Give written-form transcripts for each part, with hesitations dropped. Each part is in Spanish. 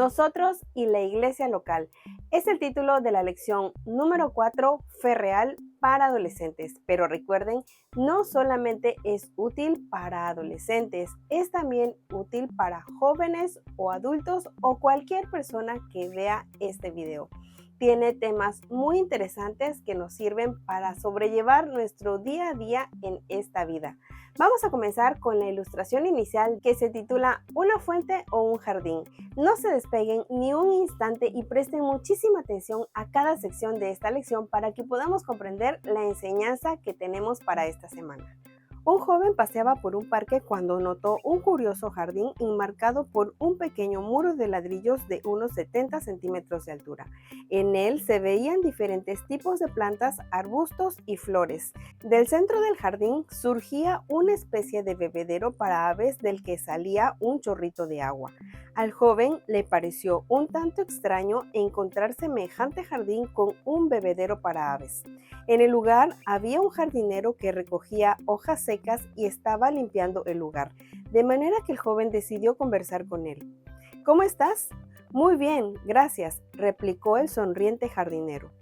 Nosotros y la iglesia local. Es el título de la lección número 4, Fe Real para adolescentes. Pero recuerden, no solamente es útil para adolescentes, es también útil para jóvenes o adultos o cualquier persona que vea este video. Tiene temas muy interesantes que nos sirven para sobrellevar nuestro día a día en esta vida. Vamos a comenzar con la ilustración inicial que se titula ¿Una fuente o un jardín? No se despeguen ni un instante y presten muchísima atención a cada sección de esta lección para que podamos comprender la enseñanza que tenemos para esta semana. Un joven paseaba por un parque cuando notó un curioso jardín enmarcado por un pequeño muro de ladrillos de unos 70 centímetros de altura. En él se veían diferentes tipos de plantas, arbustos y flores. Del centro del jardín surgía una especie de bebedero para aves del que salía un chorrito de agua. Al joven le pareció un tanto extraño encontrar semejante jardín con un bebedero para aves. En el lugar había un jardinero que recogía hojas secas y estaba limpiando el lugar, de manera que el joven decidió conversar con él. ¿Cómo estás? Muy bien, gracias, replicó el sonriente jardinero.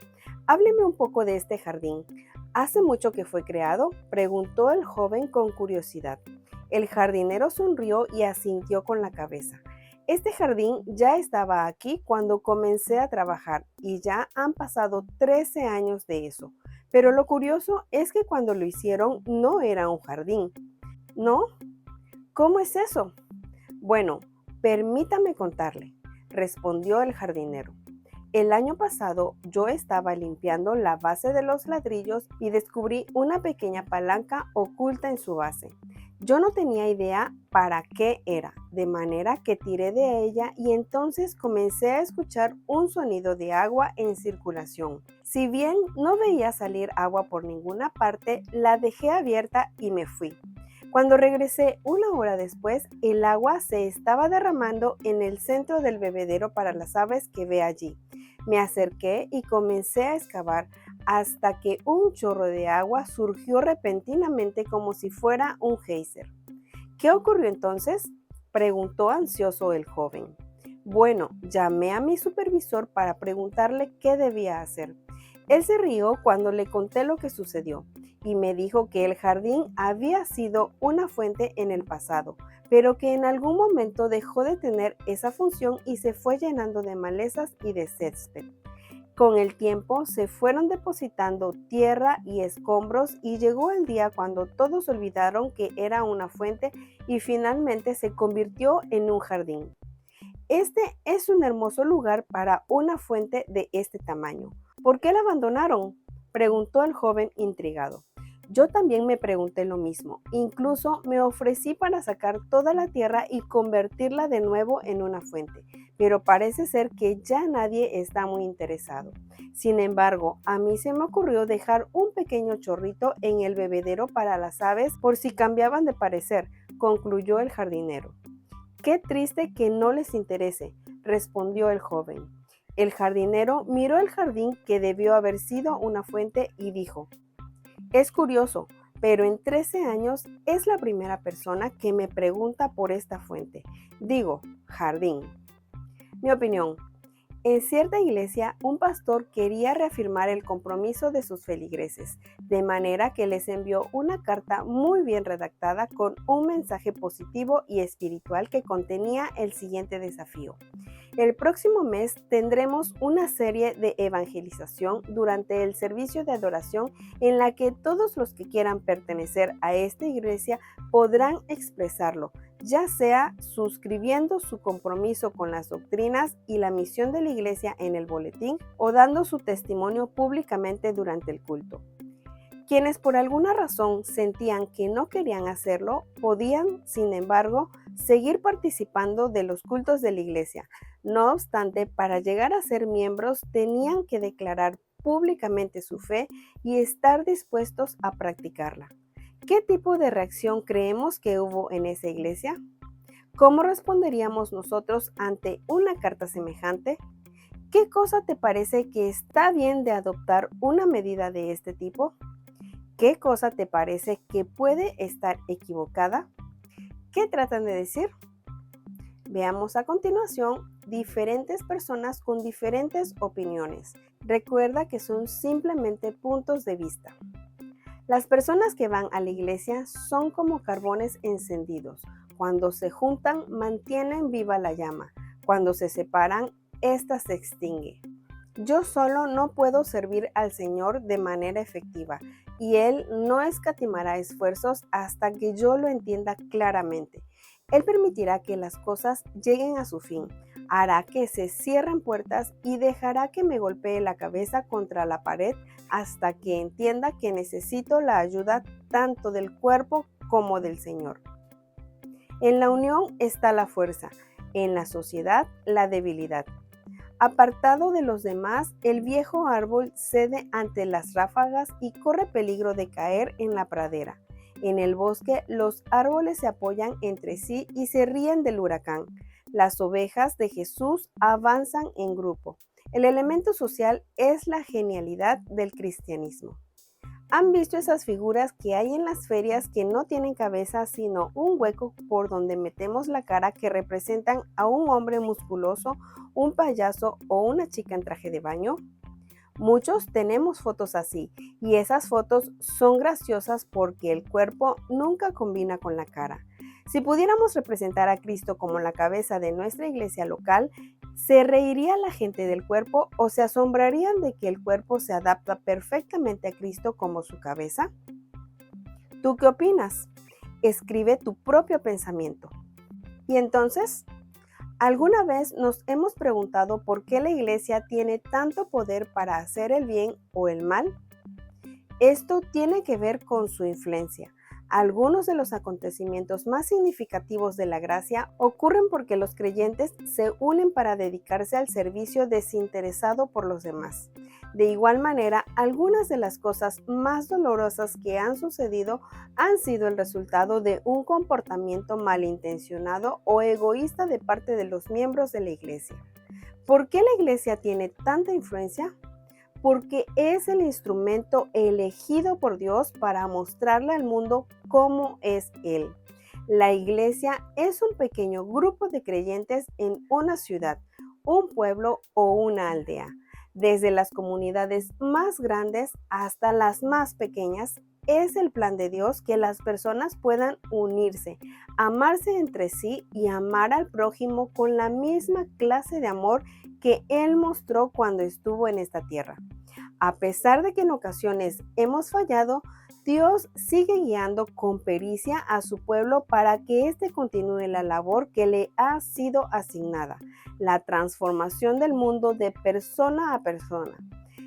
Hábleme un poco de este jardín. ¿Hace mucho que fue creado?, preguntó el joven con curiosidad. El jardinero sonrió y asintió con la cabeza. Este jardín ya estaba aquí cuando comencé a trabajar y ya han pasado 13 años de eso. Pero lo curioso es que cuando lo hicieron no era un jardín. ¿No? ¿Cómo es eso? Bueno, permítame contarle, respondió el jardinero. El año pasado yo estaba limpiando la base de los ladrillos y descubrí una pequeña palanca oculta en su base. Yo no tenía idea para qué era, de manera que tiré de ella y entonces comencé a escuchar un sonido de agua en circulación. Si bien no veía salir agua por ninguna parte, la dejé abierta y me fui. Cuando regresé una hora después, el agua se estaba derramando en el centro del bebedero para las aves que ve allí. Me acerqué y comencé a excavar hasta que un chorro de agua surgió repentinamente como si fuera un geyser. ¿Qué ocurrió entonces?, preguntó ansioso el joven. Bueno, llamé a mi supervisor para preguntarle qué debía hacer. Él se rió cuando le conté lo que sucedió y me dijo que el jardín había sido una fuente en el pasado, pero que en algún momento dejó de tener esa función y se fue llenando de malezas y de césped. Con el tiempo se fueron depositando tierra y escombros y llegó el día cuando todos olvidaron que era una fuente y finalmente se convirtió en un jardín. Este es un hermoso lugar para una fuente de este tamaño. ¿Por qué la abandonaron?, preguntó el joven intrigado. Yo también me pregunté lo mismo. Incluso me ofrecí para sacar toda la tierra y convertirla de nuevo en una fuente, pero parece ser que ya nadie está muy interesado. Sin embargo, a mí se me ocurrió dejar un pequeño chorrito en el bebedero para las aves por si cambiaban de parecer, concluyó el jardinero. Qué triste que no les interese, respondió el joven. El jardinero miró el jardín que debió haber sido una fuente y dijo: es curioso, pero en 13 años es la primera persona que me pregunta por esta fuente. Digo, jardín. Mi opinión. En cierta iglesia, un pastor quería reafirmar el compromiso de sus feligreses, de manera que les envió una carta muy bien redactada con un mensaje positivo y espiritual que contenía el siguiente desafío. El próximo mes tendremos una serie de evangelización durante el servicio de adoración en la que todos los que quieran pertenecer a esta iglesia podrán expresarlo, ya sea suscribiendo su compromiso con las doctrinas y la misión de la iglesia en el boletín o dando su testimonio públicamente durante el culto. Quienes por alguna razón sentían que no querían hacerlo, podían, sin embargo, seguir participando de los cultos de la iglesia. No obstante, para llegar a ser miembros tenían que declarar públicamente su fe y estar dispuestos a practicarla. ¿Qué tipo de reacción creemos que hubo en esa iglesia? ¿Cómo responderíamos nosotros ante una carta semejante? ¿Qué cosa te parece que está bien de adoptar una medida de este tipo? ¿Qué cosa te parece que puede estar equivocada? ¿Qué tratan de decir? Veamos a continuación diferentes personas con diferentes opiniones. Recuerda que son simplemente puntos de vista. Las personas que van a la iglesia son como carbones encendidos. Cuando se juntan, mantienen viva la llama. Cuando se separan, ésta se extingue. Yo solo no puedo servir al Señor de manera efectiva y Él no escatimará esfuerzos hasta que yo lo entienda claramente. Él permitirá que las cosas lleguen a su fin, hará que se cierren puertas y dejará que me golpee la cabeza contra la pared hasta que entienda que necesito la ayuda tanto del cuerpo como del Señor. En la unión está la fuerza, en la sociedad la debilidad. Apartado de los demás, el viejo árbol cede ante las ráfagas y corre peligro de caer en la pradera. En el bosque, los árboles se apoyan entre sí y se ríen del huracán. Las ovejas de Jesús avanzan en grupo. El elemento social es la genialidad del cristianismo. ¿Han visto esas figuras que hay en las ferias que no tienen cabeza sino un hueco por donde metemos la cara que representan a un hombre musculoso, un payaso o una chica en traje de baño? Muchos tenemos fotos así y esas fotos son graciosas porque el cuerpo nunca combina con la cara. Si pudiéramos representar a Cristo como la cabeza de nuestra iglesia local, ¿se reiría la gente del cuerpo o se asombrarían de que el cuerpo se adapta perfectamente a Cristo como su cabeza? ¿Tú qué opinas? Escribe tu propio pensamiento. ¿Y entonces? ¿Alguna vez nos hemos preguntado por qué la iglesia tiene tanto poder para hacer el bien o el mal? Esto tiene que ver con su influencia. Algunos de los acontecimientos más significativos de la gracia ocurren porque los creyentes se unen para dedicarse al servicio desinteresado por los demás. De igual manera, algunas de las cosas más dolorosas que han sucedido han sido el resultado de un comportamiento malintencionado o egoísta de parte de los miembros de la iglesia. ¿Por qué la iglesia tiene tanta influencia? Porque es el instrumento elegido por Dios para mostrarle al mundo cómo es Él. La iglesia es un pequeño grupo de creyentes en una ciudad, un pueblo o una aldea. Desde las comunidades más grandes hasta las más pequeñas, es el plan de Dios que las personas puedan unirse, amarse entre sí y amar al prójimo con la misma clase de amor que Él mostró cuando estuvo en esta tierra. A pesar de que en ocasiones hemos fallado, Dios sigue guiando con pericia a su pueblo para que éste continúe la labor que le ha sido asignada, la transformación del mundo de persona a persona.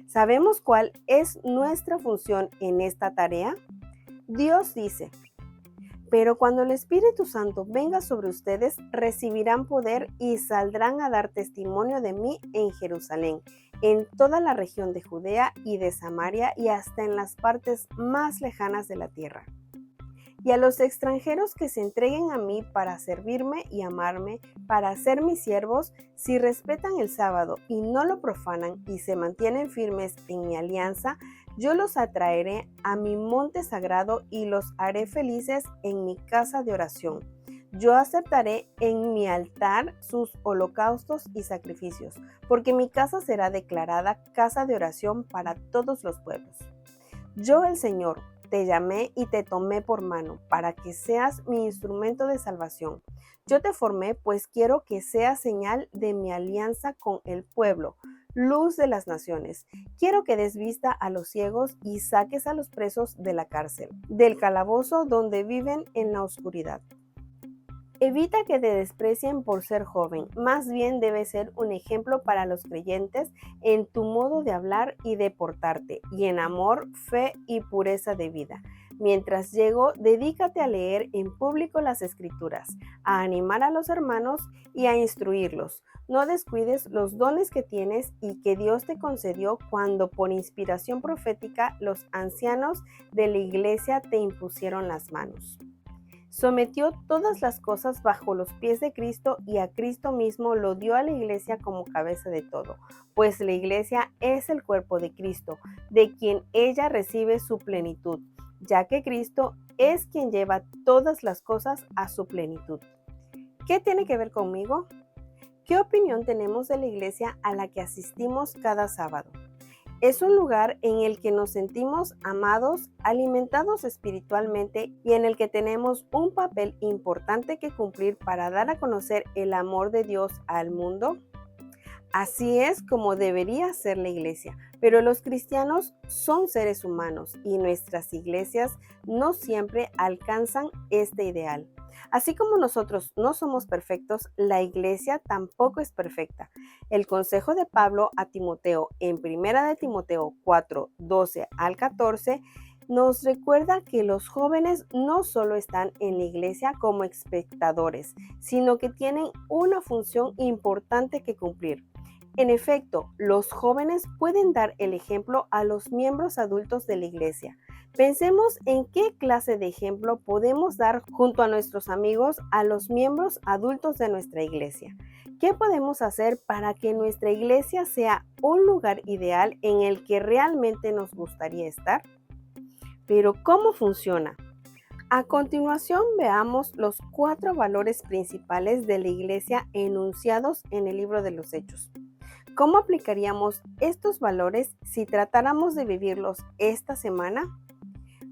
¿Sabemos cuál es nuestra función en esta tarea? Dios dice: pero cuando el Espíritu Santo venga sobre ustedes, recibirán poder y saldrán a dar testimonio de mí en Jerusalén, en toda la región de Judea y de Samaria y hasta en las partes más lejanas de la tierra. Y a los extranjeros que se entreguen a mí para servirme y amarme, para ser mis siervos, si respetan el sábado y no lo profanan y se mantienen firmes en mi alianza, yo los atraeré a mi monte sagrado y los haré felices en mi casa de oración. Yo aceptaré en mi altar sus holocaustos y sacrificios, porque mi casa será declarada casa de oración para todos los pueblos. Yo, el Señor, te llamé y te tomé por mano, para que seas mi instrumento de salvación. Yo te formé, pues quiero que seas señal de mi alianza con el pueblo, luz de las naciones. Quiero que des vista a los ciegos y saques a los presos de la cárcel, del calabozo donde viven en la oscuridad. Evita que te desprecien por ser joven, más bien debes ser un ejemplo para los creyentes en tu modo de hablar y de portarte, y en amor, fe y pureza de vida. Mientras llego, dedícate a leer en público las Escrituras, a animar a los hermanos y a instruirlos. No descuides los dones que tienes y que Dios te concedió cuando por inspiración profética los ancianos de la iglesia te impusieron las manos. Sometió todas las cosas bajo los pies de Cristo y a Cristo mismo lo dio a la iglesia como cabeza de todo, pues la iglesia es el cuerpo de Cristo, de quien ella recibe su plenitud, ya que Cristo es quien lleva todas las cosas a su plenitud. ¿Qué tiene que ver conmigo? ¿Qué opinión tenemos de la iglesia a la que asistimos cada sábado? Es un lugar en el que nos sentimos amados, alimentados espiritualmente y en el que tenemos un papel importante que cumplir para dar a conocer el amor de Dios al mundo. Así es como debería ser la iglesia, pero los cristianos son seres humanos y nuestras iglesias no siempre alcanzan este ideal. Así como nosotros no somos perfectos, la iglesia tampoco es perfecta. El consejo de Pablo a Timoteo en 1 de Timoteo 4, 12 al 14 nos recuerda que los jóvenes no solo están en la iglesia como espectadores, sino que tienen una función importante que cumplir. En efecto, los jóvenes pueden dar el ejemplo a los miembros adultos de la iglesia. Pensemos en qué clase de ejemplo podemos dar junto a nuestros amigos a los miembros adultos de nuestra iglesia. ¿Qué podemos hacer para que nuestra iglesia sea un lugar ideal en el que realmente nos gustaría estar? Pero ¿cómo funciona? A continuación veamos los 4 valores principales de la iglesia enunciados en el libro de los Hechos. ¿Cómo aplicaríamos estos valores si tratáramos de vivirlos esta semana?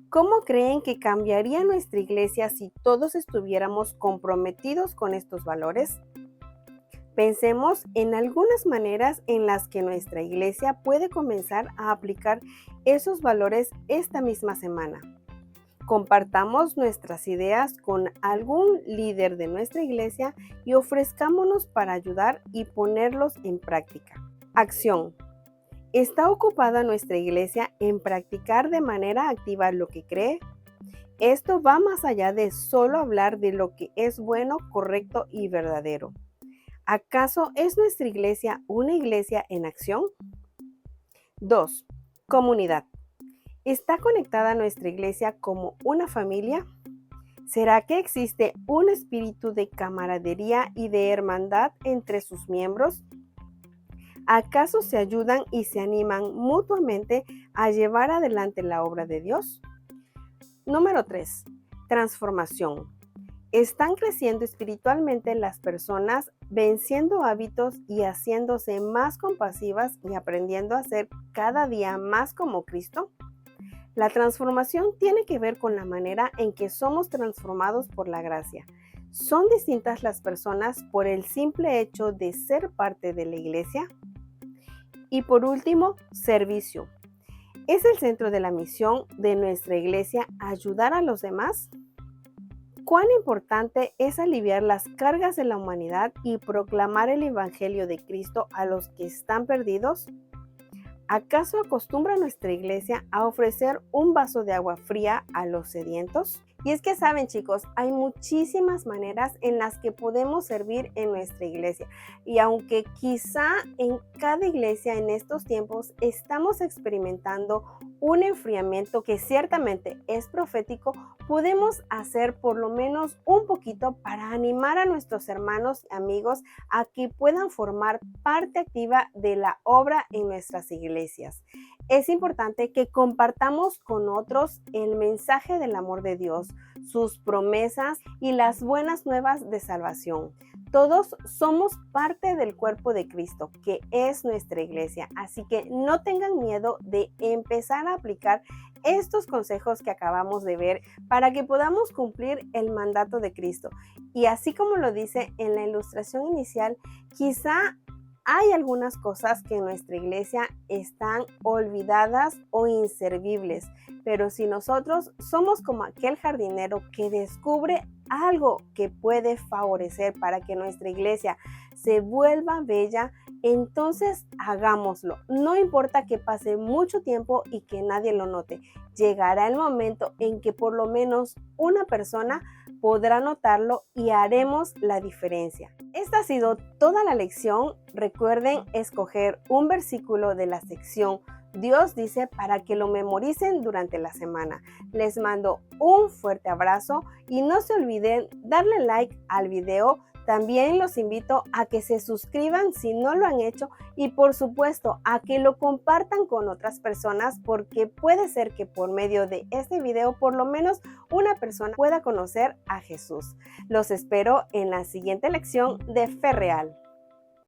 ¿Cómo creen que cambiaría nuestra iglesia si todos estuviéramos comprometidos con estos valores? Pensemos en algunas maneras en las que nuestra iglesia puede comenzar a aplicar esos valores esta misma semana. Compartamos nuestras ideas con algún líder de nuestra iglesia y ofrezcámonos para ayudar y ponerlos en práctica. Acción. ¿Está ocupada nuestra iglesia en practicar de manera activa lo que cree? Esto va más allá de solo hablar de lo que es bueno, correcto y verdadero. ¿Acaso es nuestra iglesia una iglesia en acción? 2. Comunidad. ¿Está conectada nuestra iglesia como una familia? ¿Será que existe un espíritu de camaradería y de hermandad entre sus miembros? ¿Acaso se ayudan y se animan mutuamente a llevar adelante la obra de Dios? Número 3. Transformación. ¿Están creciendo espiritualmente las personas, venciendo hábitos y haciéndose más compasivas y aprendiendo a ser cada día más como Cristo? La transformación tiene que ver con la manera en que somos transformados por la gracia. ¿Son distintas las personas por el simple hecho de ser parte de la iglesia? Y por último, servicio. ¿Es el centro de la misión de nuestra iglesia ayudar a los demás? ¿Cuán importante es aliviar las cargas de la humanidad y proclamar el Evangelio de Cristo a los que están perdidos? ¿Acaso acostumbra nuestra iglesia a ofrecer un vaso de agua fría a los sedientos? Y es que saben, chicos, hay muchísimas maneras en las que podemos servir en nuestra iglesia. Y aunque quizá en cada iglesia en estos tiempos estamos experimentando un enfriamiento que ciertamente es profético, podemos hacer por lo menos un poquito para animar a nuestros hermanos y amigos a que puedan formar parte activa de la obra en nuestras iglesias. Es importante que compartamos con otros el mensaje del amor de Dios, sus promesas y las buenas nuevas de salvación. Todos somos parte del cuerpo de Cristo, que es nuestra iglesia, así que no tengan miedo de empezar a aplicar estos consejos que acabamos de ver para que podamos cumplir el mandato de Cristo. Y así como lo dice en la ilustración inicial, quizá hay algunas cosas que en nuestra iglesia están olvidadas o inservibles, pero si nosotros somos como aquel jardinero que descubre algo que puede favorecer para que nuestra iglesia se vuelva bella, entonces hagámoslo. No importa que pase mucho tiempo y que nadie lo note. Llegará el momento en que por lo menos una persona podrá notarlo y haremos la diferencia. Esta ha sido toda la lección. Recuerden escoger un versículo de la sección Dios dice para que lo memoricen durante la semana. Les mando un fuerte abrazo y no se olviden darle like al video. También los invito a que se suscriban si no lo han hecho y por supuesto a que lo compartan con otras personas porque puede ser que por medio de este video por lo menos una persona pueda conocer a Jesús. Los espero en la siguiente lección de Fe Real.